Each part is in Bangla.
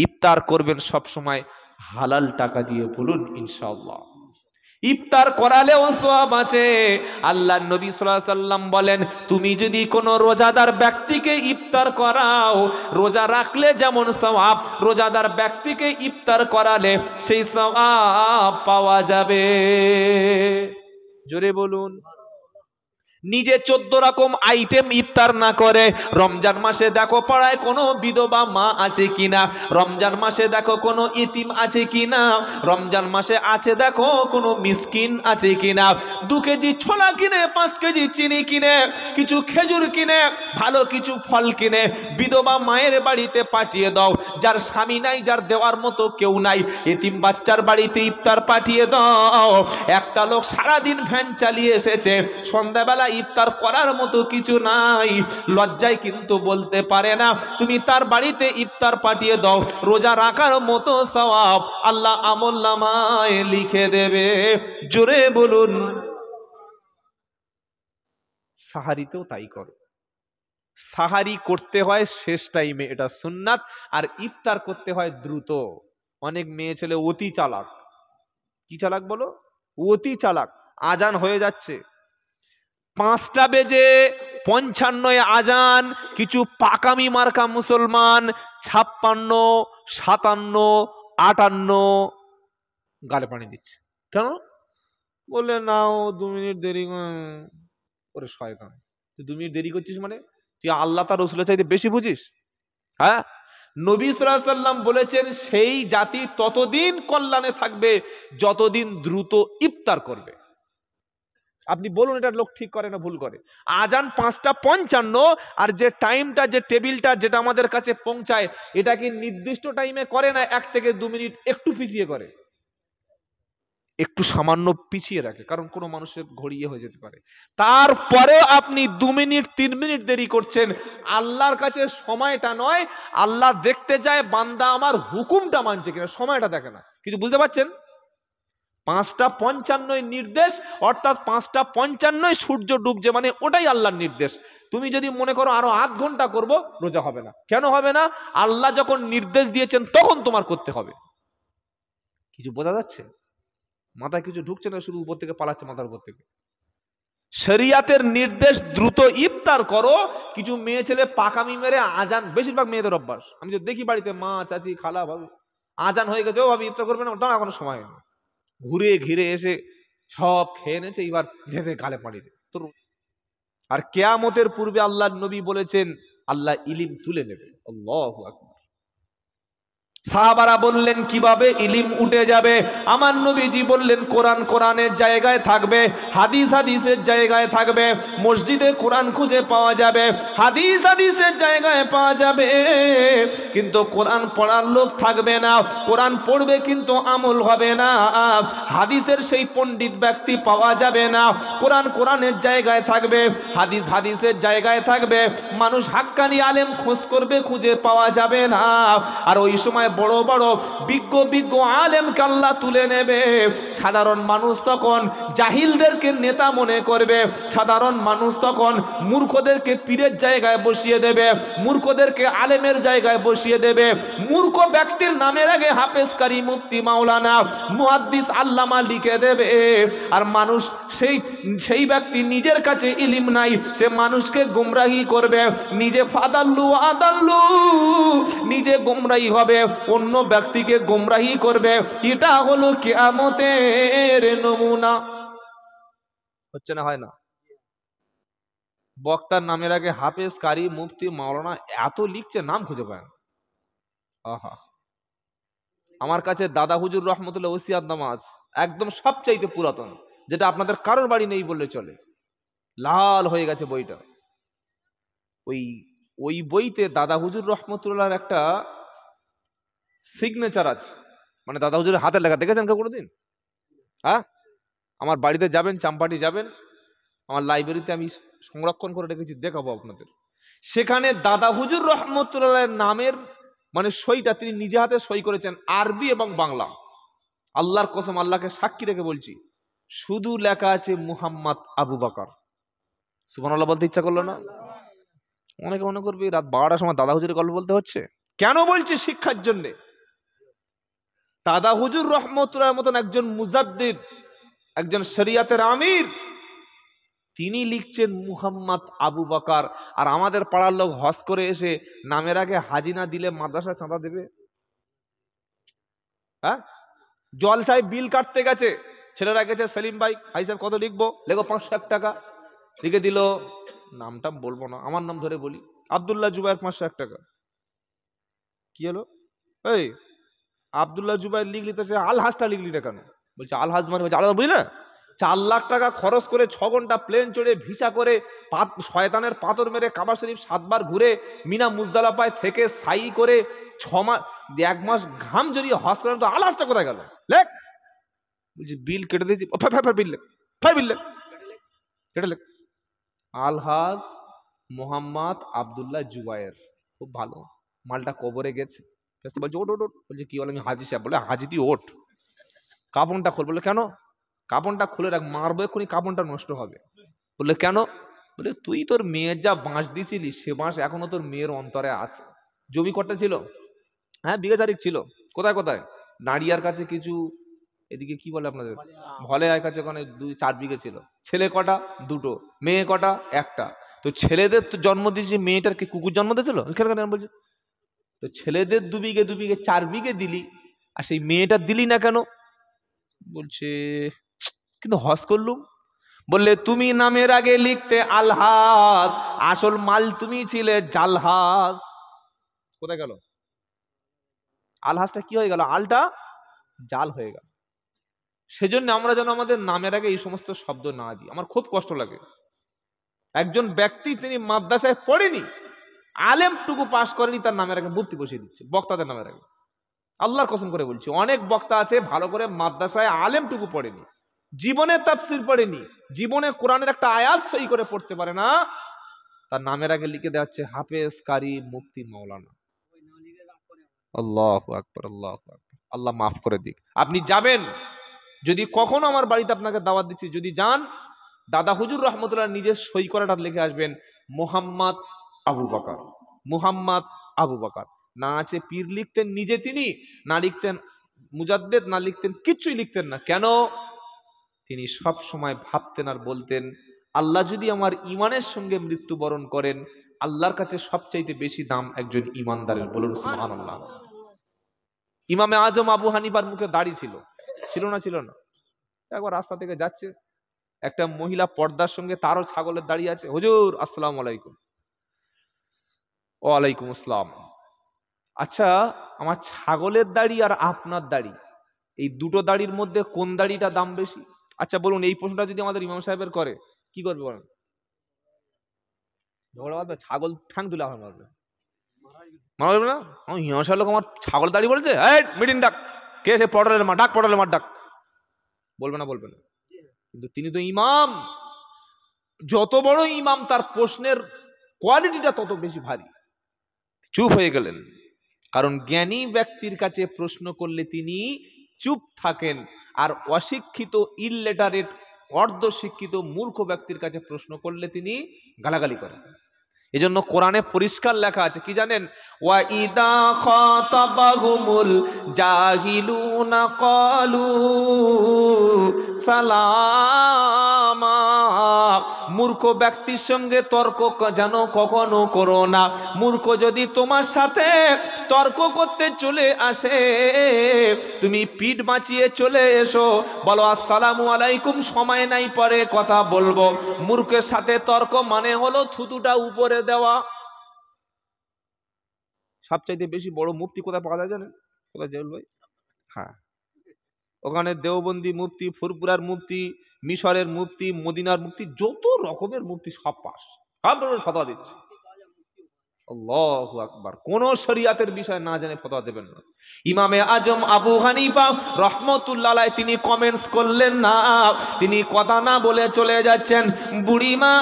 ইফতার করবেন সব সময় হালাল টাকা দিয়ে, বলুন ইনশাআল্লাহ। ইফতার করালেও সওয়াব আছে। আল্লাহর নবী সাল্লাল্লাহু আলাইহি সাল্লাম বলেন, তুমি যদি কোনো রোজাদার ব্যক্তিকে ইফতার করাও, রোজা রাখলে যেমন সওয়াব, রোজাদার ব্যক্তিকে ইফতার করালে সেই সওয়াব পাওয়া যাবে। জোরে বলুন। নিজে 14 রকম আইটেম ইফতার না করে রমজান মাসে দেখো পাড়ায় কোনো বিধবা মা আছে কিনা, রমজান মাসে দেখো কোনো ইতিম আছে কিনা, রমজান মাসে আছে দেখো কোনো মিসকিন আছে কিনা, 2 কেজি ছোলা কিনে, 5 কেজি চিনি কিনে, কিছু খেজুর কিনে, ভালো কিছু ফল কিনে বিধবা মায়ের বাড়িতে পাঠিয়ে দাও। যার স্বামী নাই, যার দেওয়ার মতো কেউ নাই, এতিম বাচ্চার বাড়িতে ইফতার পাঠিয়ে দাও। একটা লোক সারাদিন ভ্যান চালিয়ে এসেছে, সন্ধ্যাবেলা ইফতার করার মতো কিছু নাই, লজ্জায় কিন্তু বলতে পারে না, তুমি তার বাড়িতে ইফতার পাঠিয়ে দাও, রোজা রাখার মতো সওয়াব আল্লাহ আমলনামায় লিখে দেবে। জোরে বলুন। সাহারিতেও তাই করো। সাহারি করতে হয় শেষ টাইমে, এটা সুন্নাত, আর ইফতার করতে হয় দ্রুত। অনেক মেয়ে ছেলে অতি চালাক। কি চালাক বলো? অতি চালাক। আজান হয়ে যাচ্ছে, 5টা বেজে 55 আজান, কিছু পাকামি মার্কা মুসলমান 56, 57, 58 গালে পানি দিচ্ছে। কেন? বললে নাও 2 মিনিট দেরি করে। শয়তান, তুই 2 মিনিট দেরি করছিস মানে তুই আল্লাহ তার রাসূলের চাইতে বেশি বুঝিস? হ্যাঁ, নবী সাল্লাল্লাহু আলাইহি সাল্লাম বলেছেন সেই জাতি ততদিন কল্যাণে থাকবে যতদিন দ্রুত ইফতার করবে। আপনি বলুন এটা লোক ঠিক করে না ভুল করে? আজান 5টা 55, আর যে টাইমটা, যে টেবিলটা যেটা আমাদের কাছে পৌঁছায়, এটা কি নির্দিষ্ট টাইমে করে না 1 থেকে 2 মিনিট একটু পিছিয়ে করে? একটু সামান্য পিছিয়ে রাখে, কারণ কোনো মানুষের ঘড়িয়ে হয়ে যেতে পারে। তারপরেও আপনি 2 মিনিট 3 মিনিট দেরি করছেন। আল্লাহর কাছে সময়টা নয়, আল্লাহ দেখতে চায় বান্দা আমার হুকুমটা মানছে কিনা, সময়টা দেখে না। কিছু বুঝতে পারছেন? 5টা 55 নির্দেশ, অর্থাৎ 5টা 55 সূর্য ডুবছে, মানে ওটাই আল্লাহর নির্দেশ। তুমি যদি মনে করো আরো আধ ঘন্টা করব, রোজা হবে না। কেন হবে না? আল্লাহ যখন নির্দেশ দিয়েছেন তখন তোমার করতে হবে। কিছু বোঝা যাচ্ছে? মাথায় কিছু ঢুকছে না, শুধু উপর থেকে পালাচ্ছে মাথার উপর থেকে। শরিয়াতের নির্দেশ দ্রুত ইফতার করো। কিছু মেয়ে ছেলে পাকামি মেরে আজান, বেশিরভাগ মেয়েদের অভ্যাস, আমি তো দেখি বাড়িতে মা, চাচি, খালা, ভাবি, আজান হয়ে গেছে, ও ভাবি ইফতার করবে না, দাঁড়া এখনো সময় নেই। ঘুরে ঘিরে এসে সব খেয়ে নেছে, এবার ধেঁধে গালে পানি দে। আর কিয়ামতের পূর্বে আল্লাহর নবী বলেছেন আল্লাহ ইলিম তুলে নেবে। আল্লাহু আকবার। সাহাবারা বললেন কিভাবে ইলিম উঠে যাবে? আমার নবীজি বললেন কোরআন কোরআনের জায়গায় থাকবে, হাদিস হাদিসের জায়গায় থাকবে। মসজিদে কোরআন খুঁজে পাওয়া যাবে, হাদিস হাদিসের জায়গায় পাওয়া যাবে, কিন্তু কোরআন পড়ার লোক থাকবে না। কোরআন পড়বে কিন্তু আমল হবে না। হাদিসের সেই পণ্ডিত ব্যক্তি পাওয়া যাবে না। কোরআন কোরআনের জায়গায় থাকবে, হাদিস হাদিসের জায়গায় থাকবে। মানুষ হাক্কানি আলেম খোঁজ করবে, খুঁজে পাওয়া যাবে না। আর ওই সময় বড় বড় বিজ্ঞ বিজ্ঞ আলেমকে আল্লাহ তুলে নেবে। সাধারণ মানুষ তখন জাহিলদেরকে নেতা মনে করবে, সাধারণ মানুষ তখন মূর্খদেরকে পীরের জায়গায় বসিয়ে দেবে, মূর্খদেরকে আলেমের জায়গায় বসিয়ে দেবে। মূর্খ ব্যক্তির নামের আগে হাফেজ, কারি, মুফতি, মাওলানা, মুহাদ্দিস, আল্লামা লিখে দেবে। আর মানুষ সেই ব্যক্তি নিজের কাছে ইলিম নাই, সে মানুষকে গুমরাহি করবে, নিজে ফাদাল্লু আদাল্লু, নিজে গুমরাহি হবে, অন্য ব্যক্তিকে গুমরাহি করবে। এটা হলো কিয়ামতের নমুনা। হচ্ছে না? হয় না? বক্তার নামের আগে হাফেজ, কারি, মুফতি, মাওলানা এত লিখছে, নাম খুঁজে পায় না। আহা, আমার কাছে দাদা হুজুর রহমতুল্লাহ ওসিয়াত নামাজ একদম সবচাইতে পুরাতন, যেটা আপনাদের কারোর বাড়ি নেই বললে চলে। লাল হয়ে গেছে বইটা। ওই বইতে দাদা হুজুর রহমতুল্লাহর একটা সিগনেচার আছে, মানে দাদা হুজুরের হাতের লেখা। দেখেছেন কেউ কোনোদিন? হ্যাঁ, আমার বাড়িতে যাবেন, চাম্পাটি যাবেন, আমার লাইব্রেরিতে আমি সংরক্ষণ করে রেখেছি, দেখাবো আপনাদের। সেখানে দাদা হুজুর রহমতুল্লাহের নামের মানে সইটা তিনি নিজে হাতে সই করেছেন, আরবি এবং বাংলা। আল্লাহর কসম, আল্লাহকে সাক্ষী রেখে বলছি, শুধু লেখা আছে মুহাম্মদ আবু বকর। সুবহানাল্লাহ বলতে ইচ্ছা করলো না? অনেকে মনে করবে রাত 12টার সময় দাদা হুজুরের গল্প বলতে হচ্ছে। কেন বলছি? শিক্ষার জন্যে। দাদা হুজুর রহমতুল্লাহর মতন একজন মুজাদ্দিদ, একজন শরিয়াতের আমির, তিনি লিখছেন মুহাম্মদ আবু বকর। আর আমাদের পাড়ার লোক হজ করে এসে নামের আগে হাজি না দিলে মাদ্রাসা চাঁদা দেবে? হ্যাঁ, জলসায় বিল কাটতে গেছে, ছেলেরা গেছে, সেলিম ভাই হাই সাহেব কত লিখবো? লেখো 501 টাকা। লিখে দিল, নামটা বলবো না, আমার নাম ধরে বলি, আব্দুল্লাহ জুবাইর, 501 টাকা। কি হলো? এই আব্দুল্লাহ জুবাইর লিখলি তো, সে আলহাজটা লিখলি না কেন? বলছে আলহাজ মানে আলাদা, বুঝলি না? 4 লাখ টাকা খরচ করে 6 ঘন্টা প্লেন চড়ে ভিসা করে শয়তানের পাথর মেরে কাবা শরীফ 7 বার ঘুরে মিনা মুজদালাফায় থেকে সাই করে 6 মাস 1 মাস ঘাম জড়িয়ে হজ করেন, তো আলহাজটা কোথায় গেল? লেখ। বলছি বিল কেটে দিয়েছি। বিল লেখ, বিল লেখ, কেটে লেখ। আলহাজ মোহাম্মদ আব্দুল্লাহ জুবায়ের। খুব ভালো, মালটা কবরে গেছে। বলছে ওট ওট ওট। বলছে কি বলে? আমি হাজি সাহেব। বলে হাজি তুই ওঠ, কাপড়টা খোল। বলে কেন? কাপড়টা খুলে রাখ, মারবো এক্ষুনি, কাপড়টা নষ্ট হবে। বললে কেন? বলে তুই তোর মেয়ের যা বাঁশ দিয়েছিলি সে বাঁশ এখনো তোর মেয়ের অন্তরে আছে। জমি কটা ছিল? হ্যাঁ, বিঘা তারিখ ছিল। কোথায় কোথায়? নাড়িয়ার কাছে কিছু, এদিকে কি বলে আপনাদের, ভলের কাছে, ওখানে 2-4 বিঘে ছিল। ছেলে কটা? 2টো। মেয়ে কটা? 1টা। তো ছেলেদের তো জন্ম দিয়েছে, মেয়েটার কি কুকুর জন্ম দিয়েছিল? বলছে তো ছেলেদের 2 বিঘে 2 বিঘে 4 বিঘে দিলি, আর সেই মেয়েটা দিলি না কেন? বলছে কিন্তু হজ করলুম। বললে তুমি নামের আগে লিখতে আলহাজ, আসল মাল তুমি ছিলে জালহাজ। কোথায় গেল আলহাজটা? কি হয়ে গেল? আলটা জাল হয়ে গেল। সেজন্য আমরা যেন আমাদের নামের আগে এই সমস্ত শব্দ না দিই। আমার খুব কষ্ট লাগে, একজন ব্যক্তি তিনি মাদ্রাসায় পড়েনি, আলেমটুকু পাশ করেনি, তার নামের আগে মূর্তি বসিয়ে দিচ্ছে বক্তাদের নামের আগে। আল্লাহর কসম করে বলছি, অনেক বক্তা আছে ভালো করে মাদ্রাসায় আলেমটুকু পড়েনি, জীবনে তাফসীর পড়েনি, জীবনে কোরআনের একটা আয়াত সহি করে পড়তে পারে না, তার নামের আগে লিখে দেওয়া হচ্ছে হাফেজ, কারি, মুফতি, মাওলানা। আল্লাহু আকবার, আল্লাহু আকবার। আল্লাহ মাফ করে দিক। আপনি যাবেন, যদি কখনো আমার বাড়িতে আপনাকে দাওয়াত দিচ্ছি, যদি যান, দাদা হুজুর রহমতুল্লাহ নিজের সই করাটা লিখে আসবেন, মুহাম্মদ আবু বকর, মুহাম্মদ আবু বকর। না আছে পীর লিখতেন নিজে তিনি, না লিখতেন মুজাদ্দেদ, না লিখতেন, কিচ্ছুই লিখতেন না। কেন? তিনি সব সময় ভাবতেন আর বলতেন, আল্লাহ যদি আমার ইমানের সঙ্গে মৃত্যুবরণ করেন, আল্লাহর কাছে সবচাইতে বেশি দাম একজন ইমানদারের। বলুন সুবহানাল্লাহ। ইমামে আজম আবু হানিফার মুখে দাড়ি ছিল, ছিল না? ছিল না। একবার রাস্তা থেকে যাচ্ছে, একটা মহিলা পর্দার সঙ্গে, তারও ছাগলের দাড়ি আছে। হুজুর আসসালামু আলাইকুম। ওয়ালাইকুম আসসালাম। আচ্ছা, আমার ছাগলের দাড়ি আর আপনার দাড়ি, এই দুটো দাড়ির মধ্যে কোন দাড়িটা দাম বেশি? আচ্ছা বলুন, এই প্রশ্নটা যদি আমাদের ইমাম সাহেবের করে, কি করবে বলেন? ঝগড়া বাঁধবে, ছাগল ঠ্যাং তুলে আমার মারবে। মারবে না? ইমাম সাহেব লোক আমার ছাগল দাড়ি বলছে, এই মিটিং ডাক, কে সে পটলের মা, ডাক পটলের মার ডাক। বলবে না? বলবে না। কিন্তু তিনি তো ইমাম, যত বড় ইমাম তার প্রশ্নের কোয়ালিটিটা তত বেশি ভারী। চুপ হয়ে গেলেন, কারণ জ্ঞানী ব্যক্তির কাছে প্রশ্ন করলে তিনি চুপ থাকেন, আর অশিক্ষিত, ইললিটারেট, অর্ধশিক্ষিত মূর্খ ব্যক্তির কাছে প্রশ্ন করলে তিনি গালাগালি করেন। এজন্য কোরআনে পরিষ্কার লেখা আছে, কি জানেন? ওয়া ইদা খাতাবাহুমুল জাহিলুনা ক্বালু সালামা। মূর্খ ব্যক্তির সঙ্গে তর্ক যেন কখনো করো না। মূর্খ যদি তোমার সাথে তর্ক করতে চলে আসে, তুমি পিঠ বাঁচিয়ে চলে এসো, বলো আসসালামু আলাইকুম, সময় নাই, পরে কথা বলবো। মূর্খের সাথে তর্ক মানে হলো থুতুটা উপরে দেওয়া। সবচাইতে বেশি বড় মুফতি কোথায় পাওয়া যায় জানেন? কোথায় জানেন ভাই? হ্যাঁ, ওখানে দেওবন্দি মুফতি, ফুরপুরার মুফতি, মিশরের মুফতি, মদিনার মুফতি, যত রকমের মুফতি সব পাস, সব ফতোয়া দিচ্ছে। আল্লাহু আকবার। কোন শরিয়াতের বিষয় না জেনে ফতোয়া দেবেন না। ইমামে আজম আবু হানিফা রাহমাতুল্লাহ আলাইহি তিনি কমেন্টস করলেন না, তিনি কথা না বলে চলে যাচ্ছেন। বুড়িমা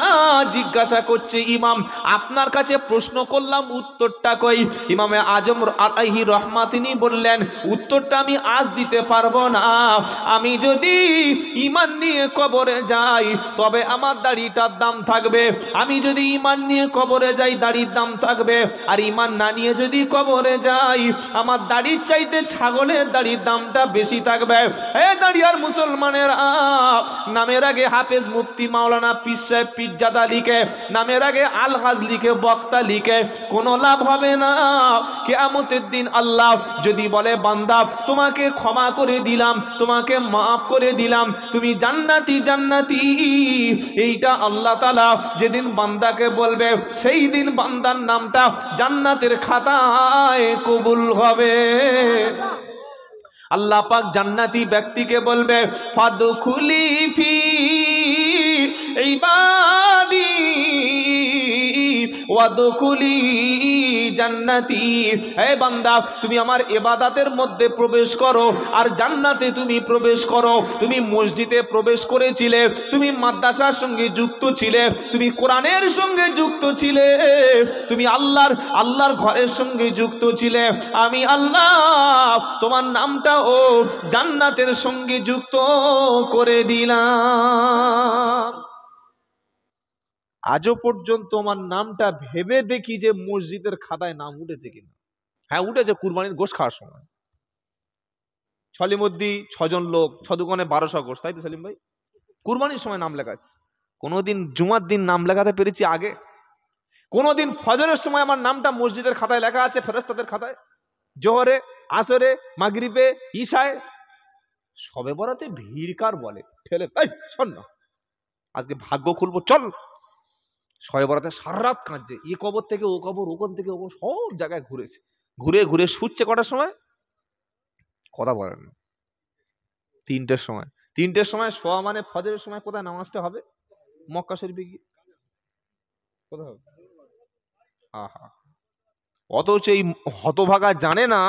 জিজ্ঞাসা করছে, ইমাম আপনার কাছে প্রশ্ন করলাম, উত্তরটা কই? ইমামে আজম আলাইহি রহমা তিনি বললেন, উত্তরটা আমি আজ দিতে পারবো না। আমি যদি ঈমান নিয়ে কবরে যাই তবে আমার দাড়িটার দাম থাকবে, আমি যদি ঈমান নিয়ে কবরে যাই দাড়ির দাম থাকবে। থাকবে। আর ঈমান না নিয়ে যদি কবরে যাই, আমার দাড়ির চাইতে ছাগলের দাড়ির দামটা বেশি থাকবে। হে দাড়িয়ার মুসলমানের, নামের আগে হাফেজ মুফতি মাওলানা পীর সাহেব পীরজাদা লিখে, নামের আগে আলহাজ লিখে, বক্তা লিখে কোনো লাভ হবে না। কিয়ামতের দিন আল্লাহ যদি বলে বান্দা তোমাকে ক্ষমা করে দিলাম, তোমাকে মাফ করে দিলাম, তুমি জান্নাতি জান্নাতি, এইটা আল্লাহ তাআলা যেদিন বান্দাকে বলবে, সেই দিন বান্দার নামটা জান্নাতের খাতায় কবুল হবে। আল্লাহ পাক জান্নাতি ব্যক্তিকে বলবে ফাদখুলি ফি ইবাদি ওয়াদখুলি জান্নাতি। হে বান্দা তুমি আমার ইবাদতের মধ্যে প্রবেশ করো আর জান্নাতে তুমি প্রবেশ করো। তুমি মসজিদে প্রবেশ করেছিলে, তুমি মাদ্রাসার সঙ্গে যুক্ত ছিলে, তুমি কোরআনের সঙ্গে যুক্ত ছিলে, তুমি আল্লাহর ঘরের সঙ্গে যুক্ত ছিলে। আমি আল্লাহ তোমার নামটা ও জান্নাতের সঙ্গে যুক্ত করে দিলাম। আজও পর্যন্ত আমার নামটা ভেবে দেখি যে মসজিদের খাতায় নাম উঠেছে কিনা। হ্যাঁ উঠেছে, কুরবানির গোশ খাওয়ার সময় সলিমুদ্দি 6 জন লোক, 6 দোকানে 1200 গোশ, তাই তো সেলিম ভাই? কুরবানির সময় নাম লেখা আছে। কোনোদিন জুমার দিন নাম লেখাতে পেরেছি আগে? কোনোদিন ফজরের সময় আমার নামটা মসজিদের খাতায় লেখা আছে, ফেরেশতাদের খাতায়? জোহরে, আসরে, মাগরিবে, ইশায়? শবে বরাতে ভিড় কার বলে ঠেলে, এই শোন না আজকে ভাগ্য খুলবো চল। শবে বরাতে সারা রাত কাঁদছে, এ কবর থেকে ও কবর, ওখান থেকে ও কবর, সব জায়গায় ঘুরেছে, ঘুরে ঘুরে শুচ্ছে কটার সময়? কথা বলেন 3টের সময়। 3টের সময় শোয়া মানে ফজরের সময় কোথায় নামাজটা হবে? মক্কা শরীফে গিয়ে। কোথায় হবে? আহা, অথচ এই হতভাগা জানে না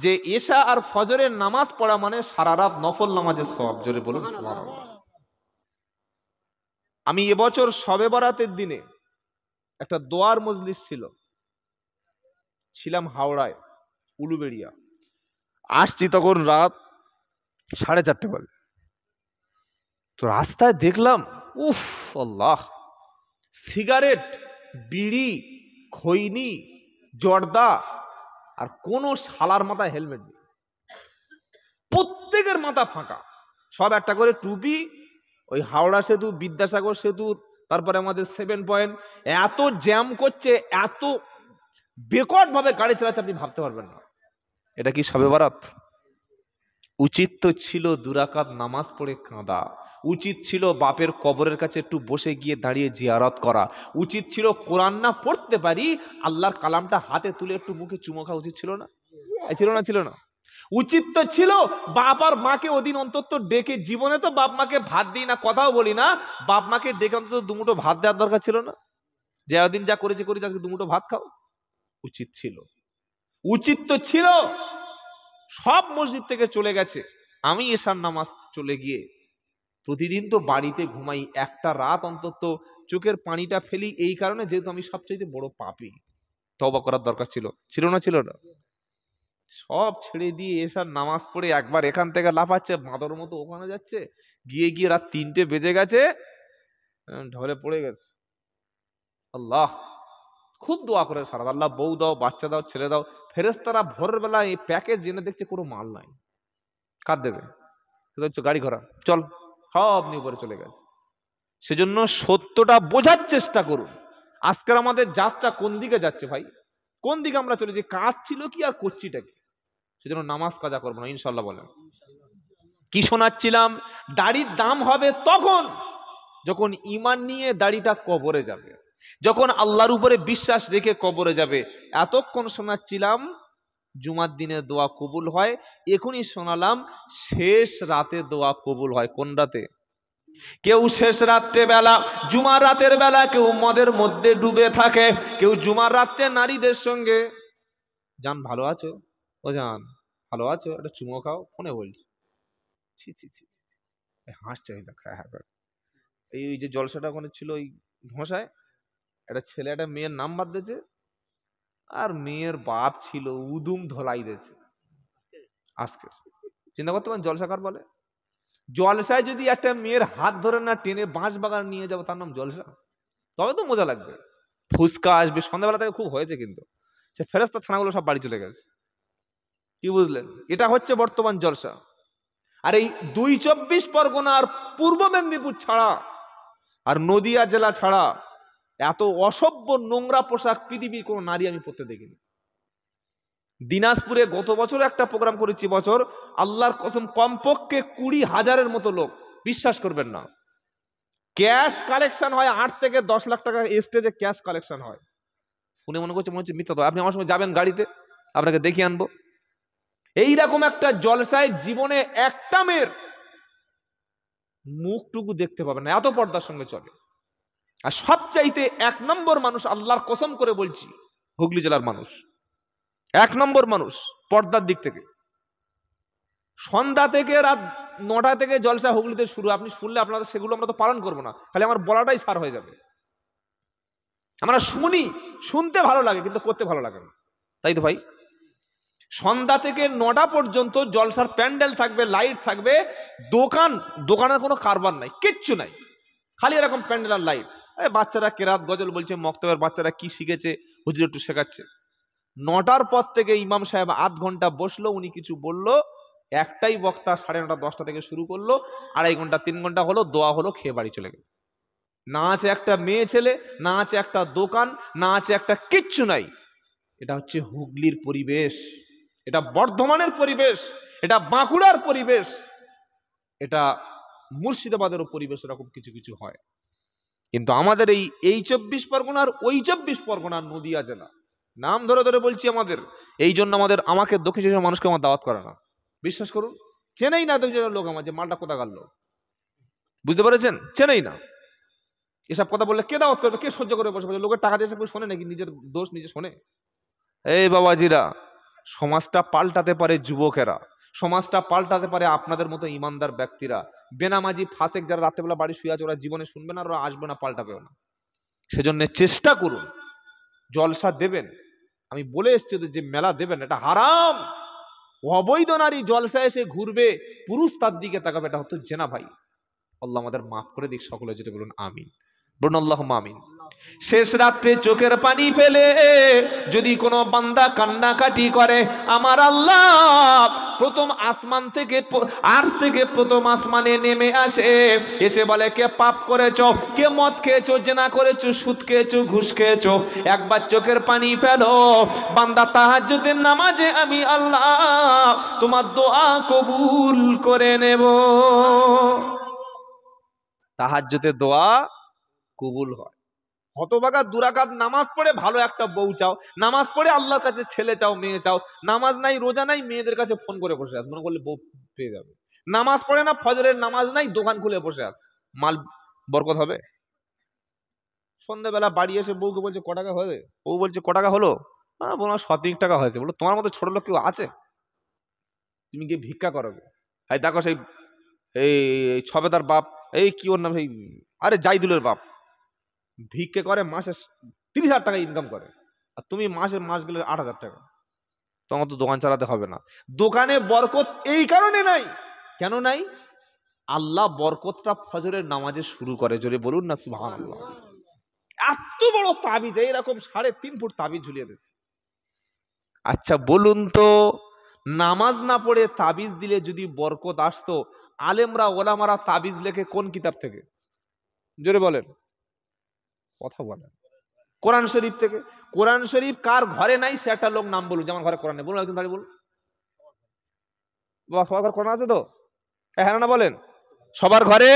যে এশা আর ফজরের নামাজ পড়া মানে সারা রাত নফল নামাজের সওয়াব। জোরে বলুন সুবহানাল্লাহ। আমি এবছর শবে বরাতের দিনে একটা দোয়ার মজলিস ছিলাম হাওড়ায়, উলুবেড়িয়া। আসছি তখন রাত 4:30 বাজে। তো রাস্তায় দেখলাম, উফ আল্লাহ, সিগারেট, বিড়ি, খৈনি, জর্দা, আর কোন শালার মাথায় হেলমেট নেই। প্রত্যেকের মাথা ফাঁকা, সব একটা করে টুপি। ওই হাওড়া সেতু, বিদ্যাসাগর সেতু, তারপরে আমাদের 7 পয়েন্ট, এত জ্যাম করছে, এত বেকট ভাবে গাড়ি চালাচ্ছে আপনি ভাবতে পারবেন না। এটা কি শবে বরাত? উচিত তো ছিল 2 রাকাত নামাজ পড়ে কাঁদা, উচিত ছিল বাপের কবরের কাছে একটু বসে গিয়ে দাঁড়িয়ে জিয়ারত করা, উচিত ছিল কোরআন না পড়তে পারি আল্লাহর কালামটা হাতে তুলে একটু মুখে চুমো খাওয়া উচিত ছিল না? ছিল না? উচিত তো ছিল বাপ আর মাকে ওদিন অন্তত ডেকে, জীবনে তো বাপ মাকে ভাত দিই না, কথাও বলি না, বাপ মাকে ডেকে অন্তত 2 মুঠো ভাত দেওয়ার দরকার ছিল না? যে ওদিন যা করেছি আজকে 2 মুঠো ভাত খাও। উচিত তো ছিল। সব মসজিদ থেকে চলে গেছে, আমি এশার নামাজ চলে গিয়ে প্রতিদিন তো বাড়িতে ঘুমাই, একটা রাত অন্তত চোখের পানিটা ফেলি, এই কারণে যেহেতু আমি সবচেয়ে বড় পাপী। তওবা করার দরকার ছিল না? সব ছেড়ে দিয়ে এশার নামাজ পড়ে একবার এখান থেকে লাফাচ্ছে, বাঁদর মতো ওখানে যাচ্ছে, গিয়ে রাত 3টে বেজে গেছে, ঢলে পড়ে গেছে। আল্লাহ খুব দোয়া করে সারা, আল্লাহ বউ দাও, বাচ্চা দাও, ছেলে দাও। ফেরেশতারা ভোরের বেলা এই প্যাকেজ জেনে দেখছে কোনো মাল নাই, কার দেবে? গাড়ি ঘোড়া চল, সব নিয়ে উপরে চলে গেছে। সেজন্য সত্যটা বোঝার চেষ্টা করুন। আজকের আমাদের যাত্রা কোন দিকে যাচ্ছে ভাই? কোন দিকে আমরা চলেছি? কাজ ছিল কি আর করছিটা কি? সেজন্য নামাজ কাজা করবো না ইনশাল্লাহ। বলেন কি শোনাচ্ছিলাম? দাড়ির দাম হবে তখন যখন ঈমান নিয়ে দাড়িটা কবরে যাবে, যখন আল্লাহর উপরে বিশ্বাস রেখে কবরে যাবে। এতক্ষণ শোনাচ্ছিলাম জুমার দিনে দোয়া কবুল হয়, এখনই শোনালাম শেষ রাতে দোয়া কবুল হয়। কোন রাতে? কেউ শেষ রাত্রে বেলা, জুমার রাতের বেলা কেউ মদের মধ্যে ডুবে থাকে, কেউ জুমার রাত্রে নারীদের সঙ্গে। জান ভালো আছো? ও জান ভালো আছো? একটা চুমো খাও, ফোনে বলছি। ছি ছি ছি, হাসছে। এই যে জলসাটা ওখানে ছিল, ওই ঘোষায় একটা ছেলে একটা মেয়ের নাম বাদ দিয়েছে, আর মেয়ের বাপ ছিল উদুম ধলাই দিয়েছে। আজকে চিন্তা করতে পারেন জলসা কার বলে? জলসায় যদি একটা মেয়ের হাত ধরে না টেনে বাঁশ বাগান নিয়ে যাবো, তার নাম জলসা? তবে তো মজা লাগবে। ফুচকা আসবে, সন্ধ্যাবেলা থেকে খুব হয়েছে, কিন্তু সে ফেরেশতা ছানাগুলো সব বাড়ি চলে গেছে। কি বুঝলেন? এটা হচ্ছে বর্তমান জলসা। আর এই ২ চব্বিশ পরগনা আর পূর্ব মেদিনীপুর ছাড়া আর নদিয়া জেলা ছাড়া এত অসভ্য নোংরা পোশাক পৃথিবীর কোন নারী আমি পরতে দেখিনি। দিনাজপুরে গত বছর একটা প্রোগ্রাম করেছি, বছর আল্লাহর কসম কমপক্ষে ২০,০০০-এর মতো লোক, বিশ্বাস করবেন না, ক্যাশ কালেকশন হয় ৮ থেকে ১০ লাখ টাকা স্টেজে ক্যাশ কালেকশন হয়। শুনে মনে হচ্ছে মিথ্যা। তো আপনি আমার সঙ্গে যাবেন গাড়িতে, আপনাকে দেখিয়ে আনবো। এইরকম একটা জলসায় জীবনে একটা মেয়ের মুখটুকু দেখতে পাবেন না, এত পর্দার সঙ্গে চলে। আর সবচাইতে ১ নম্বর মানুষ, আল্লাহর কসম করে বলছি, হুগলি জেলার মানুষ ১ নম্বর মানুষ পর্দার দিক থেকে। সন্ধ্যা থেকে রাত ৯টা থেকে জলসা হুগলিতে শুরু। আপনি শুনলে আপনারা সেগুলো আমরা তো পালন করবো না, খালি আমার বলাটাই সার হয়ে যাবে। আমরা শুনি, শুনতে ভালো লাগে, কিন্তু করতে ভালো লাগে না, তাই তো ভাই? সন্ধ্যা থেকে ৯টা পর্যন্ত জলসার প্যান্ডেল থাকবে, লাইট থাকবে, দোকানের কোনো কারবার নাই, কিচ্ছু নাই, খালি এরকম প্যান্ডেল আর লাইট। বাচ্চারা কেরাত গজল বলছে, মক্তবের বাচ্চারা কি শিখেছে হুজুর একটু শেখাচ্ছে। ৯টার পর থেকে ইমাম সাহেব আধ ঘন্টা বসলো, উনি কিছু বললো, একটাই বক্তা 9:30 10টা থেকে শুরু করলো, 2.5 ঘন্টা 3 ঘন্টা হলো, দোয়া হলো, খেয়ে বাড়ি চলে গেল। না আছে একটা মেয়ে ছেলে, না আছে একটা দোকান, না আছে একটা কিচ্ছু নাই। এটা হচ্ছে হুগলির পরিবেশ, এটা বর্ধমানের পরিবেশ, এটা বাঁকুড়ার পরিবেশ, এটা মুর্শিদাবাদেরও পরিবেশ। এরকম কিছু কিছু হয়। কিন্তু আমাদের এই 24 পরগনার ওই 24 পরগনার নদিয়া জেলা, নাম ধরে ধরে বলছি আমাদের, এই জন্য আমাকে দক্ষিণ চব্বিশ মানুষকে আমার দাওয়াত করে না, বিশ্বাস করুন। চেনেই না দক্ষিণ লোক আমার, যে মালটা কোথা গেল, বুঝতে পেরেছেন? চেনেই না। এসব কথা বললে কে দাওয়াত করবে, কে সহ্য করে বসে? লোকের টাকা দিয়ে শোনে নাকি? নিজের দোষ নিজে শোনে? এই বাবাজিরা, সমাজটা পাল্টাতে পারে যুবকেরা, সমাজটা পাল্টাতে পারে আপনাদের মতো ইমানদার ব্যক্তিরা। বেনামাজি ফাসেক যারা রাত্রেবেলা বাড়ি শুয়ে আছে, ওরা জীবনে শুনবে না, ওরা আসবে না, পাল্টাবেও না। সেজন্য চেষ্টা করুন, জলসা দেবেন। আমি বলে এসছি যে মেলা দেবেন, এটা হারাম। অবৈধ নারী জলসা এসে ঘুরবে, পুরুষ তার দিকে তাকাবে, এটা হতো জেনা ভাই। আল্লাহ আমাদের মাফ করে দিক সকলে, যেটা বলুন আমিন, বলুন আল্লাহুম্মা আমিন। শেষ রাত্রে চোখের পানি ফেলে যদি কোনো বান্দা কান্নাকাটি করে, আমার আল্লাহ প্রথম আসমান থেকে, আরশ থেকে প্রথম আসমানে নেমে আসে, এসে বলে, কে পাপ করেছো, কে মদ খেয়েছো, জেনা করেছো, সুদ খেয়েছো, ঘুষ খেয়েছো, একবার চোখের পানি ফেলো। বান্দা তাহাজ্জুদের নামাজে আমি আল্লাহ তোমার দোয়া কবুল করে নেব। তাহাজ্জুদের দোয়া কবুল হয়। হতভাগা 2 রাকাত নামাজ পড়ে ভালো একটা বউ চাও, নামাজ পড়ে আল্লাহর কাছে ছেলে চাও, মেয়ে চাও, নামাজ নাই, রোজা নাই, মেয়েদের কাছে ফোন করে বসে আছে, মনে করলে বউ পেয়ে যাবে। নামাজ পড়ে না, ফজরের নামাজ নাই, দোকান খুলে বসে আছে, মাল বরকত হবে? সন্ধ্যাবেলা বাড়ি এসে বউকে বলছে ক টাকা হবে, বউ বলছে ক টাকা হলো, হ্যাঁ বলো 7 টাকা হয়েছে। বলো তোমার মতো ছোট লোক কেউ আছে? তুমি গিয়ে ভিক্ষা করো। এই দেখো সেই এই ছবেদার বাপ, এই কি ওর নাম, সেই আরে জাইদুলের বাপ, ভিক্ষে করে, মাসে 30,000 টাকা ইনকাম করে, আর তুমি মাস গেলে 8,000 টাকা। তোমার তো দোকান চালাতে হবে না। দোকানে বরকত এই কারণে নাই। কেন নাই? আল্লাহ বরকতটা ফজরের নামাজে শুরু করে, জোরে বলুন না সুবহানাল্লাহ। এত বড় তাবিজ, এইরকম 3.5 ফুট তাবিজ ঝুলিয়ে দিয়েছে। আচ্ছা বলুন তো, নামাজ না পড়ে তাবিজ দিলে যদি বরকত আসতো, আলেমরা ওলামারা তাবিজ লেখে কোন কিতাব থেকে? জোরে বলেন, কথা বলেন। কোরআন শরীফ থেকে। কোরআন শরীফ কার ঘরে নাই সে একটা লোক নাম বলুন, যে আমার ঘরে কোরআন নেই, বলুন একজন দাঁড়িয়ে বলুন। বাবা, সবার ঘরে কোরআন আছে তো? হ্যাঁ না বলেন? সবার ঘরে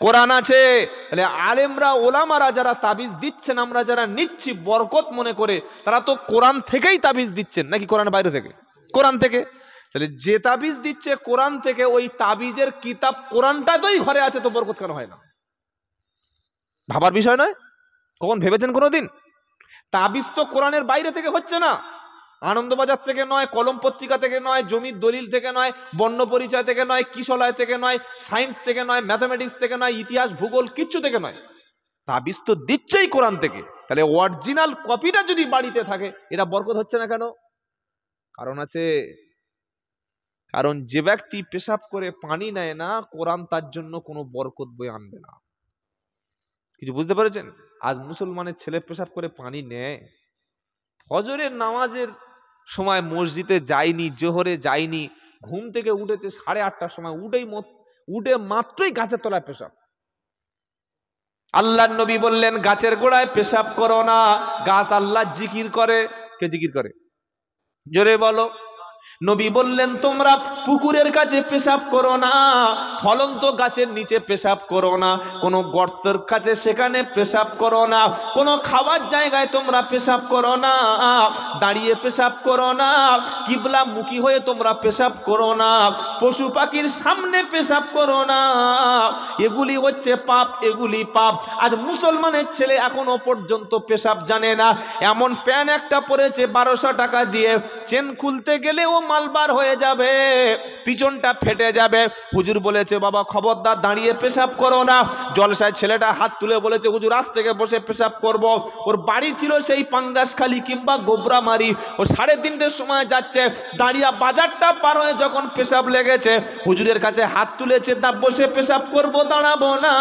কোরআন আছে। তাহলে আলেমরা ওলামারা যারা তাবিজ দিচ্ছেন, আমরা যারা নিচ্ছি বরকত মনে করে, তারা তো কোরআন থেকেই তাবিজ দিচ্ছেন, নাকি কোরআনের বাইরে থেকে? কোরআন থেকে। তাহলে যে তাবিজ দিচ্ছে কোরআন থেকে, ওই তাবিজের কিতাব কোরআনটা তোই ঘরে আছে, তো বরকত কেন হয় না? ভাবার বিষয় নয়? কখন ভেবেছেন কোনোদিন? তাবিজ তো কোরআনের বাইরে থেকে হচ্ছে না, আনন্দবাজার থেকে নয়, কলম পত্রিকা থেকে নয়, জমির দলিল থেকে নয়, বর্ণ পরিচয় থেকে নয়, কিশলয় থেকে নয়, সায়েন্স থেকে নয়, ম্যাথামেটিক্স থেকে নয়, ইতিহাস ভূগোল কিচ্ছু থেকে নয়, তাবিজ তো দিচ্ছেই কোরআন থেকে। তাহলে অরিজিনাল কপিটা যদি বাড়িতে থাকে, এটা বরকত হচ্ছে না কেন? কারণ আছে। কারণ যে ব্যক্তি পেশাব করে পানি নেয় না, কোরআন তার জন্য কোনো বরকত বয়ে আনবে না। কিছু বুঝতে পেরেছেন? আজ মুসলমানের ছেলে পেশাব করে পানি নেয়। ফজরের নামাজের সময় মসজিদে যায়নি, জোহরে যায়নি, ঘুম থেকে উঠেছে 8:30টার সময়, উঠে মাত্রই গাছের তলায় পেশাব। আল্লাহর নবী বললেন গাছের গোড়ায় পেশাব করো না, গাছ আল্লাহ জিকির করে। কে জিকির করে? জোরে বলো। নবী বললেন তোমরা পুকুরের কাছে পেশাব করো না, ফলন্ত গাছের নিচে পেশাব করো না, কোনো গর্তের কাছে সেখানে পেশাব করো না, কোনো খাবার জায়গায় তোমরা পেশাব করো না, দাঁড়িয়ে পেশাব করো না, কিবলা মুখী হয়ে তোমরা পেশাব করো না, পশু পাখির সামনে পেশাব করো না, এগুলি হচ্ছে পাপ, এগুলি পাপ। আজ মুসলমানের ছেলে এখনো পর্যন্ত পেশাব জানে না। এমন প্যান একটা পরেছে 1200 টাকা দিয়ে, চেন খুলতে গেলে ও মালবার হয়ে যাবে, পিছনটা ফেটে যাবে। হুজুর বলেছে বাবা খবরদার দাঁড়িয়ে পেশাব করো না। জলসায় ছেলেটা হাত তুলে বলেছে হুজুর আজ থেকে বসে পেশাব করব। ওর বাড়ি ছিল সেই পাঙ্গাসখালী কিংবা গোবরামারি। ও 3:30টার সময় যাচ্ছে, দাঁড়িয়ে বাজারটা পার হয়ে যখন পেশাব লেগেছে, হুজুরের কাছে হাত তুলেছে তা বসে পেশাব করব, দাঁড়াবো না।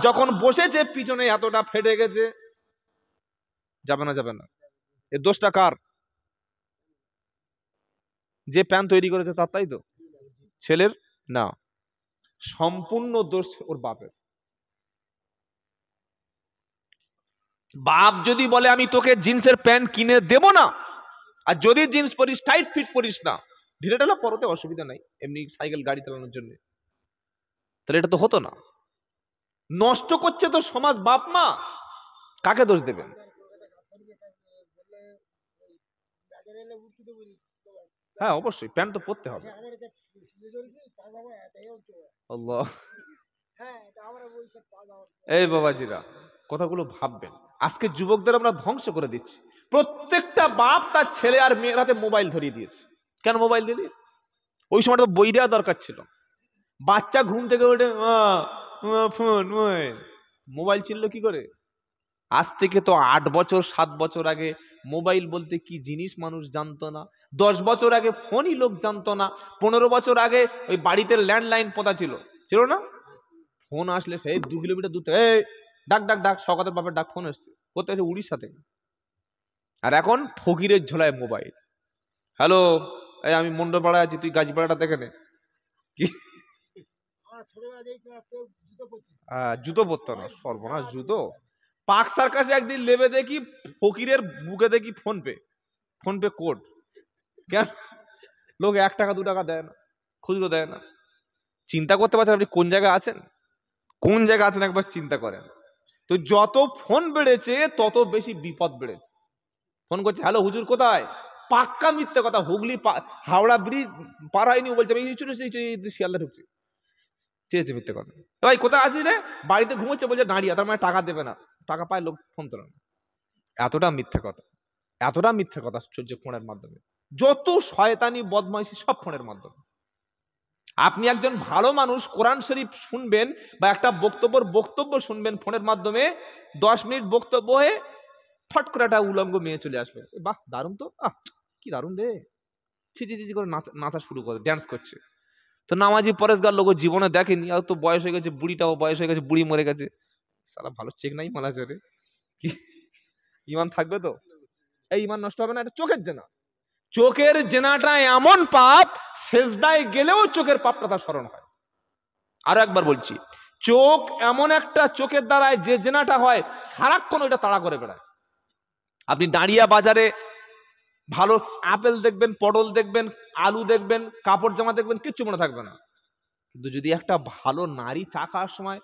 যখন বসেছে পিছনে এতটা ফেটে গেছে। যাবে না? যাবে না। এর দোষটা কার? যে প্যান তৈরি করেছে তার, তাই তো? ছেলের না, সম্পূর্ণ দোষ ওর বাপের। বাপ যদি বলে আমি তোকে জিন্সের প্যান্ট কিনে দেব না, আর যদি জিন্স পরিস টাইট ফিট পরিস না, ঢিলে ঢালা পরতে অসুবিধা নাই, এমনি সাইকেল গাড়ি চালানোর জন্য, তাহলে এটা তো হতো না। নষ্ট করছে তো সমাজ, বাপ মা, কাকে দোষ দেবেন? হ্যাঁ অবশ্যই প্যান্ট তো পরতে হবে। আল্লাহ, এই বাবাজিরা কথাগুলো ভাববেন। আজকে যুবকদের আমরা ধ্বংস করে দিচ্ছি। প্রত্যেকটা বাপ তার ছেলে আর মেয়ের হাতে মোবাইল ধরিয়ে দিয়েছে। কেন মোবাইল দিলি? ওই সময় তো বই দেওয়া দরকার ছিল। বাচ্চা ঘুম থেকে উঠে ফোন, মোবাইল চিনলো কি করে? আজ থেকে তো 8 বছর 7 বছর আগে মোবাইল বলতে কি জিনিস মানুষ জানতো না। 10 বছর আগে ফোনই লোক জানতো না। 15 বছর আগে ওই বাড়িতে ল্যান্ডলাইন পোঁতা ছিল না? ফোন আসলে সেই 2 কিলোমিটার দূর থেকে ডাক ডাক ডাক, সকালের বাপের ডাক, ফোন এসছে কোথায়? এসে উড়িষ্যা থেকে। আর এখন ফকিরের ঝোলায় মোবাইল। হ্যালো, এই আমি মন্ডলপাড়ায় আছি, তুই গাজীপাড়াটা দেখে নে। কি জুতো পরতো না, সর্বনাশ জুতো। পাক সার্কাসে একদিন লেবে দেখি ফকিরের বুকে দেখি ফোন পে কোড। কেন? লোক 1 টাকা 2 টাকা দেয় না, খুচরো দেয় না। চিন্তা করতে পারছেন আপনি কোন জায়গায় আছেন? কোন জায়গায় আছেন একবার চিন্তা করেন তো। যত ফোন বেড়েছে তত বেশি বিপদ বেড়েছে। ফোন করছে, হ্যালো হুজুর কোথায়? পাক্কা মিথ্যে কথা। হুগলি হাওড়া ব্রিজ পার হয়নি, বলছে আমি শিয়ালদা ঢুকছি, চেয়েছে মিথ্যে কথা। ভাই কোথায় আছিস রে? বাড়িতে ঘুমোচ্ছে, বলছে দাঁড়িয়ে, তার মানে টাকা দেবে না। টাকা পায় লোক, ফোন তোলে না। এতটা মিথ্যে কথা, এতটা মিথ্যে কথা সহ্য ফোনের মাধ্যমে। যত শয়তানি বদমাইশি সব ফোনের মাধ্যমে। আপনি একজন ভালো মানুষ কোরআন শরীফ শুনবেন বা একটা বক্তব্য শুনবেন ফোনের মাধ্যমে, 10 মিনিট বক্তব্য হয়ে ফট করে একটা উলঙ্গ মেয়ে চলে আসবে, বাহ দারুণ তো, কি দারুণ রে, ছি করে নাচা শুরু করে, ড্যান্স করছে। তো নামাজি পরেশগার লোক জীবনে দেখেনি, আর তো বয়স হয়ে গেছে, বুড়িটাও বয়স হয়ে গেছে, বুড়ি মরে গেছে, সালা ভালো চেক নাই মালা চলে, কি ইমান থাকবে তো? এই ইমান নষ্ট হবে না? এটা চোখের জেনা। চোখের জেনাটা এমন পাপ, সেজদায় গেলেও চোখের পাপটা তার স্মরণ হয়। আরো একবার বলছি, চোখ এমন একটা চোখের দ্বারায় যে জেনাটা হয়, সারাক্ষণ ওইটা তাড়া করে বেড়ায়। আপনি দাঁড়িয়ে বাজারে ভালো আপেল দেখবেন, পটল দেখবেন, আলু দেখবেন, কাপড় জামা দেখবেন, কিচ্ছু মনে থাকবে না। কিন্তু যদি একটা ভালো নারী চা খাওয়ার সময়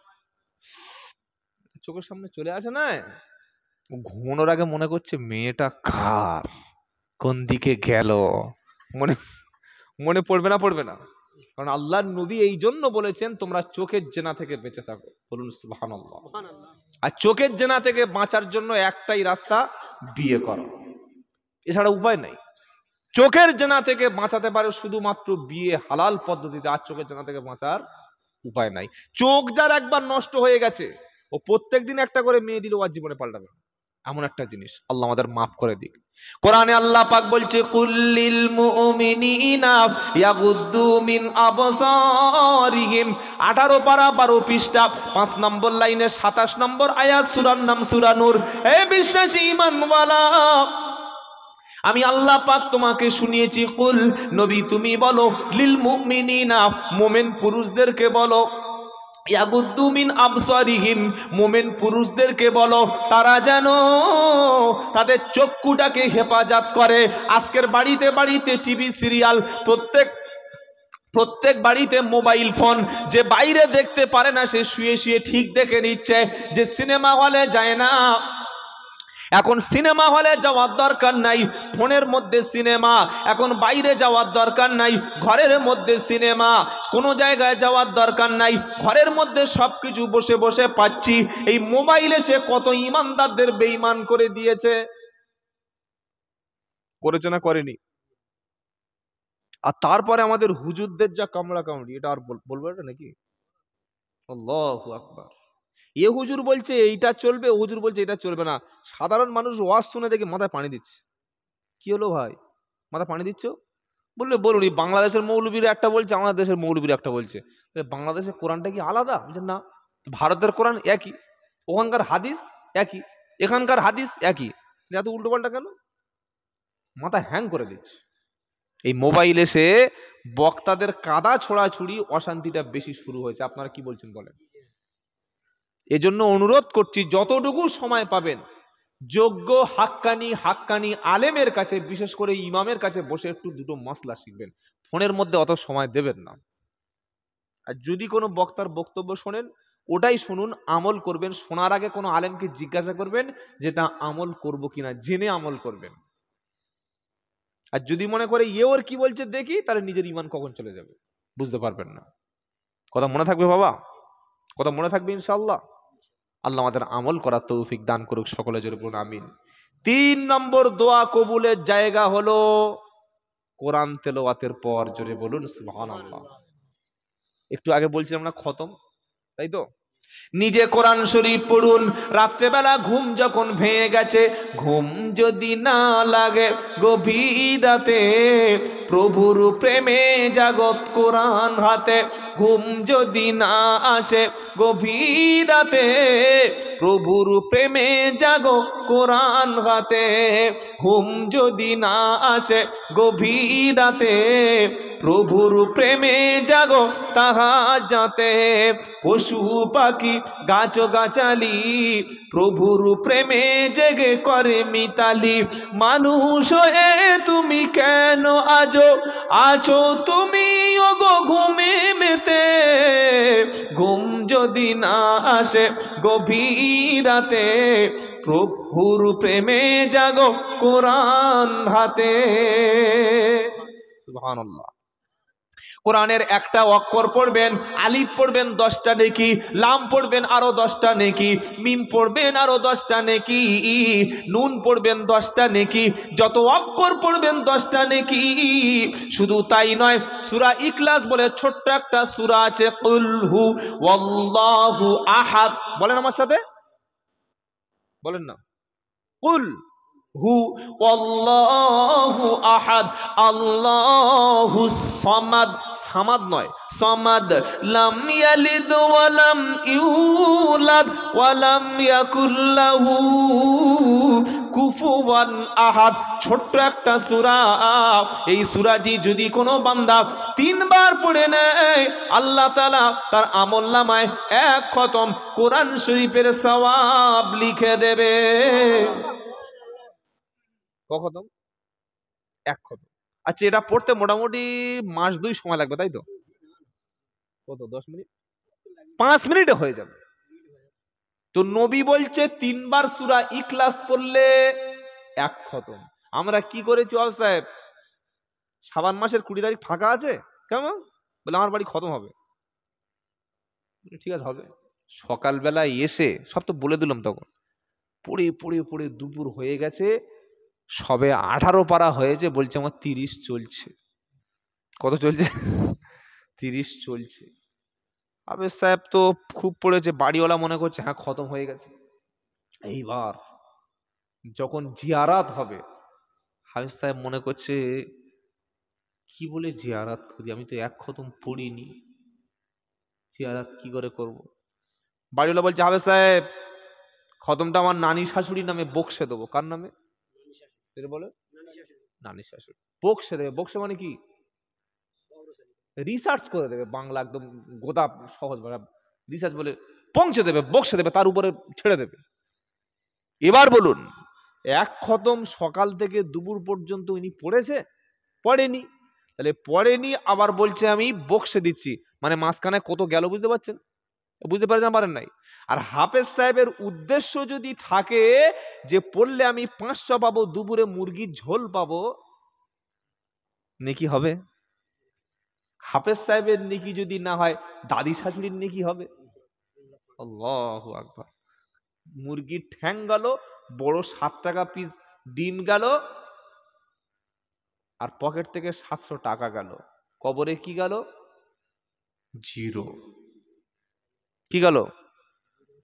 চোখের সামনে চলে আসে না, ঘুমানোর আগে মনে করছে মেয়েটা কার, কোন দিকে গেল, মনে মনে পড়বে না? কারণ আল্লাহর নবী এই জন্য বলেছেন তোমরা চোখের জেনা থেকে বেঁচে থাকো। বলুন সুবহানাল্লাহ। আর চোখের জেনা থেকে বাঁচার জন্য একটাই রাস্তা, বিয়ে করা, এছাড়া উপায় নাই। চোখের জেনা থেকে বাঁচাতে পারে শুধুমাত্র বিয়ে, হালাল পদ্ধতিতে। আর চোখের জেনা থেকে বাঁচার উপায় নাই। চোখ যার একবার নষ্ট হয়ে গেছে, ও প্রত্যেকদিন একটা করে মেয়ে দিলেও আর জীবনে পাল্টাবে, এমন একটা জিনিস। আল্লাহ আমাদের মাফ করে দিক। কোরআনে আল্লাহ পাক বলছে কুল্লিল মুমিনিনা ইয়াগুদ্দু মিন আবসারিহিম, 18 পারা 12 পৃষ্ঠা 5 নম্বর লাইনে 27 নম্বর আয়াত, সূরার নাম সূরা নূর। হে বিশ্বাসী ঈমানওয়ালা, আমি আল্লাহ পাক তোমাকে শুনিয়েছি, কুল নবী তুমি বলো, লিল মুমিনিনা মুমিন পুরুষদেরকে বলো, ইয়াগুদ্দু মিন আবসারিহিম মুমিন পুরুষদেরকে বলো তারা যেন তাদের চক্ষুটাকে হেফাজত করে। আজকের বাড়িতে বাড়িতে টিভি সিরিয়াল, প্রত্যেক বাড়িতে মোবাইল ফোন, যে বাইরে দেখতে পারে না সে শুয়ে শুয়ে ঠিক দেখে নিচ্ছে, যে সিনেমা হলে যায় না এখন সিনেমা হলে যাওয়ার দরকার নাই, ফোনের মধ্যে সিনেমা, এখন বাইরে যাওয়ার দরকার নাই, ঘরের মধ্যে সিনেমা, কোনো জায়গায় যাওয়ার দরকার নাই, ঘরের মধ্যে সবকিছু বসে বসে পাচ্ছি। এই মোবাইলে সে কত ইমানদারদের বেঈমান করে দিয়েছে, করেছে না করেনি? আর তারপরে আমাদের হুজুরদের যা কামড়া কামড়ি, এটা আর বলবো এটা নাকি? আল্লাহু আকবার। এ হুজুর বলছে এইটা চলবে, ও হুজুর বলছে এটা চলবে না। সাধারণ মানুষ ওয়াজ শুনে দেখে মাথায় পানি দিচ্ছে। কি হলো ভাই, মাথায় পানি দিচ্ছ? বললে বলুন, বাংলাদেশের মৌলবীরা একটা বলছে, আমাদের দেশের মৌলবীরা একটা বলছে। বাংলাদেশের কোরআনটা কি আলাদা? বলছে না, ভারতের কোরআন একই, ওখানকার হাদিস একই, এখানকার হাদিস একই, এত উল্টোপাল্টা কেন? মাথা হ্যাং করে দিচ্ছে। এই মোবাইল এসে বক্তাদের কাদা ছোড়াছুড়ি, অশান্তিটা বেশি শুরু হয়েছে। আপনারা কি বলছেন বলেন? এজন্য অনুরোধ করছি, যতটুকু সময় পাবেন যোগ্য হাক্কানি আলেমের কাছে, বিশেষ করে ইমামের কাছে বসে একটু দুটো মাসলা শিখবেন। ফোনের মধ্যে অত সময় দেবেন না। আর যদি কোনো বক্তার বক্তব্য শোনেন, ওটাই শুনুন, আমল করবেন। শোনার আগে কোনো আলেমকে জিজ্ঞাসা করবেন যেটা আমল করব কিনা, জেনে আমল করবেন। আর যদি মনে করে ওর কি বলছে দেখি, তাহলে নিজের ইমান কখন চলে যাবে বুঝতে পারবেন না। কথা মনে থাকবে বাবা, কথা মনে থাকবে ইনশাআল্লাহ। আল্লাহ আমাদের আমল করার তৌফিক দান করুক, সকলে জোরে বলুন আমিন। 3 নম্বর দোয়া কবুলের জায়গা হলো কোরআন তেলাওয়াতের পর, জোরে বলুন সুবহানাল্লাহ। একটু আগে বলছিলাম না খতম, তাই তো? নিজে কোরআন শরীফ পড়ুন। রাত্রেবেলা ঘুম যখন ভেঙে গেছে, ঘুম যদি না লাগে গভীর রাতে, প্রভুর প্রেমে জাগত কোরআন হাতে। ঘুম যদি না আসে গভীর রাতে, প্রভুর প্রেমে জাগো কোরআন হাতে। ঘুম যদি না আসে গভীর রাতে, প্রভুর প্রেমে জাগো তাহাজ্জুদে। পশু পাখি গাছ গাছালি, প্রভুর প্রেমে জেগে করে মিতালি। মানুষ হয়ে তুমি কেন আছো তুমি ওগো ঘুমে মেতে। ঘুম যদি না আসে গভীর রাতে, প্রভুর প্রেমে জাগো কোরআন হাতে। সুবহানাল্লাহ। কোরআনের একটা অক্ষর পড়বেন, আলিফ পড়বেন 10টা নেকি, লাম পড়বেন আরো 10টা নেকি, মিম পড়বেন আরো 10টা নেকি, নুন পড়বেন 10টা নেকি। যত অক্ষর পড়বেন 10টা নেকি। শুধু তাই নয়, সূরা ইখলাস বলে ছোট্ট একটা সূরা আছে, কুল হু ওয়াল্লাহু আহাদ। বলেন আমার সাথে, বলেন না, কুল হু আল্লাহু আহাদ, আল্লাহুস সামাদ। সামাদ নয়, সামাদ। লাম ইয়ালিদ ওয়া লাম ইউলাদ ওয়া লাম ইয়াকুল লাহু কুফুয়ান আহাদ। ছোট্ট একটা সূরা। এই সূরাটি যদি কোনো বান্দা 3 বার পড়ে নেয়, আল্লাহ তাআলা তার আমলনামায় 1 খতম কোরআন শরীফের সওয়াব লিখে দেবে। খতম, 1 খতম। আচ্ছা, এটা পড়তে মোটামুটি মাস 2 সময় লাগবে, তাই তো? কত, 10 মিনিট? 5 মিনিটে হয়ে যাবে। তো নবী বলছে 3 বার সূরা ইখলাস পড়লে 1 খতম। আমরা কি করেছি সাহেব, শাবান মাসের 20 তারিখ ফাঁকা আছে, কেমন? বলে আমার বাড়ি খতম হবে। ঠিক আছে, হবে। সকালবেলা এসে সব তো বলে দিলাম, তখন পড়ে পড়ে পড়ে দুপুর হয়ে গেছে, সবে 18 পারা হয়েছে, বলছে আমার 30 চলছে। কত চলছে? 30 চলছে। আবে সাহেব তো খুব পড়েছে। বাড়িওয়ালা মনে করছে হ্যাঁ খতম হয়ে গেছে। এইবার যখন জিয়ারাত হবে, হাফেজ সাহেব মনে করছে কি বলে জিয়ারাত করি, আমি তো এক খতম পড়িনি, জিয়ারাত কি করে করব। বাড়িওয়ালা বলছে হাফেজ সাহেব খতমটা আমার নানি শাশুড়ির নামে বকশে দেবো। কার নামে? বলে নানি শাশুড়ি। বকশে দেবে, বকশে মানে কি? রিসার্চ করে দেবে, বাংলা একদম গোদা সহজ ভাষা রিসার্চ বলে পৌঁছে দেবে, বকশে দেবে, তার উপরে ছেড়ে দেবে। এবার বলুন, এক খতম সকাল থেকে দুপুর পর্যন্ত উনি পড়েছে? পড়েনি। তাহলে পড়েনি, আবার বলছে আমি বকশে দিচ্ছি, মানে মাঝখানে কত গেল বুঝতে পারছেন? বুঝতে পারছেন? পারেন নাই? আর হাফেজ সাহেবের উদ্দেশ্য যদি থাকে যে পড়লে আমি 500 পাবো, দুপুরে মুরগির ঝোল পাবো, নেকি হবে? হাফেজ সাহেবের নেকি যদি না হয়, দাদি শাশুড়ির নেকি হবে। আল্লাহু আকবার। মুরগির ঠ্যাং গেল, বড় 7 টাকা পিস ডিম গেল, আর পকেট থেকে 700 টাকা গেল। কবরে কি গেল? জিরো। কি গেল?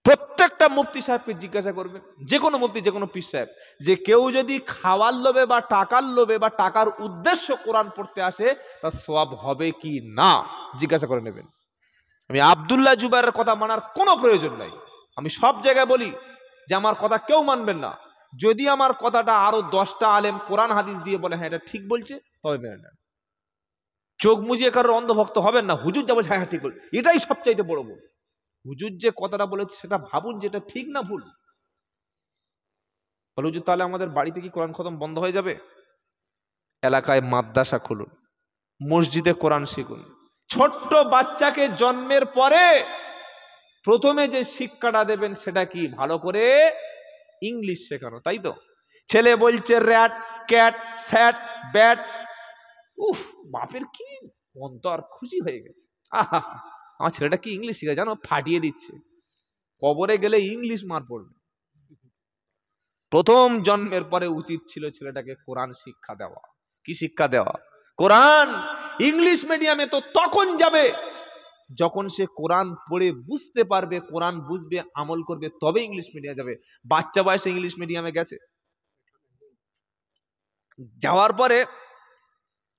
প্রত্যেকটা মুফতি সাহেবকে জিজ্ঞাসা করবেন, যে কোনো মুফতি, যে কোনো পীর সাহেব, যে কেউ যদি খাওয়ার লোভে বা টাকার লোভে বা টাকার উদ্দেশ্য কোরআন পড়তে আসে, তার সওয়াব হবে কি না জিজ্ঞাসা করে নেবেন। আমি আব্দুল্লাহ জুবাইরের কথা মানার কোনো প্রয়োজন নাই। আমি সব জায়গায় বলি যে আমার কথা কেউ মানবেন না, যদি আমার কথাটা আরো 10টা আলেম কোরআন হাদিস দিয়ে বলে হ্যাঁ এটা ঠিক বলছে, তবে মেনে নেন। চোখ মুজিয়ে কারোর অন্ধভক্ত হবেন না। হুজুর যা বলছে হ্যাঁ ঠিক বল, এটাই সবচাইতে বড় ভুল। হুজুর যে কথাটা বলেছে সেটা ভাবুন যেটা ঠিক না ভুল। বলে হুজুর তাহলে আমাদের বাড়িতে কি কোরআন খতম বন্ধ হয়ে যাবে? এলাকায় মাদ্রাসা খুলুন, মসজিদে কোরআন শিখুন। ছোট্ট বাচ্চাকে জন্মের পরে প্রথমে যে শিক্ষাটা দেবেন সেটা কি? ভালো করে ইংলিশ শেখানো, তাই তো? ছেলে বলছে র্যাট, ক্যাট, স্যাট, ব্যাট। উফ, বাপের কি অন্তর খুশি হয়ে গেছে। আহা, আমার ছেলেটা কি ইংলিশ শিখে জানো, ফাটিয়ে দিচ্ছে। কবরে গেলে ইংলিশ মার পড়বে। প্রথম জন্মের পরে উচিত ছিল ছেলেটাকে কোরআন শিক্ষা দেওয়া। কি শিক্ষা দেওয়া? কোরআন। ইংলিশ মিডিয়ামে তো তখন যাবে যখন সে কোরআন পড়ে বুঝতে পারবে, কোরআন বুঝবে, আমল করবে, তবে ইংলিশ মিডিয়ামে যাবে। বাচ্চা বয়সে ইংলিশ মিডিয়ামে গেছে, যাওয়ার পরে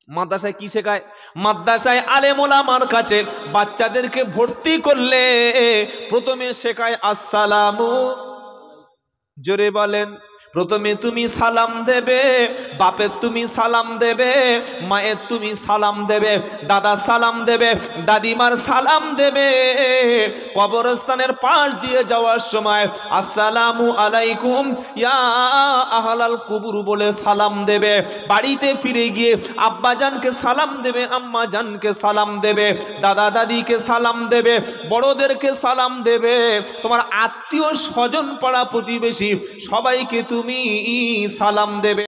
মাদ্রাসায় কি শেখায়? মাদ্রাসায় আলেম ওলামার কাছে বাচ্চাদেরকে ভর্তি করলে প্রথমে শেখায় আসসালামু, জোরে বলেন। প্রথমে তুমি সালাম দেবে, বাপের তুমি সালাম দেবে, মায়ের তুমি সালাম দেবে, দাদা সালাম দেবে, দাদিমার সালাম দেবে। কবরস্থানের পাশ দিয়ে যাওয়ার সময় আসসালামু আলাইকুম ইয়া আহলাল কুবুর বলে সালাম দেবে। বাড়িতে ফিরে গিয়ে আব্বা জানকে সালাম দেবে, আম্মা জানকে সালাম দেবে, দাদা দাদিকে সালাম দেবে, বড়দেরকে সালাম দেবে, তোমার আত্মীয় স্বজন পাড়া প্রতিবেশী সবাইকে তুমি সালাম দেবে।